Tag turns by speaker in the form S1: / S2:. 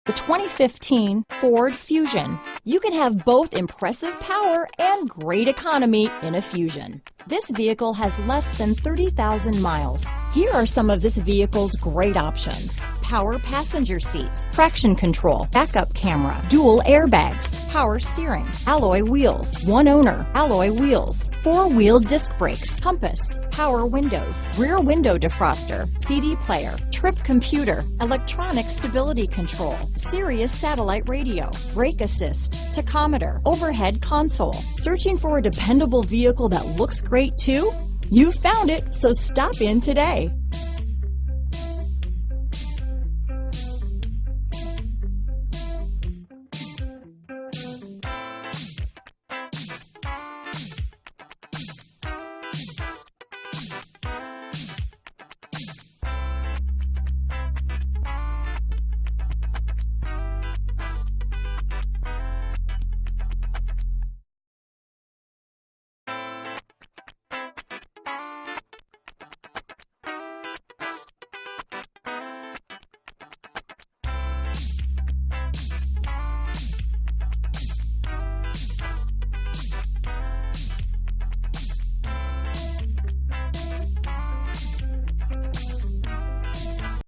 S1: The 2015 Ford Fusion. You can have both impressive power and great economy in a Fusion. This vehicle has less than 30,000 miles. Here are some of this vehicle's great options: power passenger seat, traction control, backup camera, dual airbags, power steering, alloy wheels, one owner, alloy wheels, four-wheel disc brakes, compass, power windows, rear window defroster, CD player, trip computer, electronic stability control, Sirius satellite radio, brake assist, tachometer, overhead console. Searching for a dependable vehicle that looks great too? You found it, so stop in today.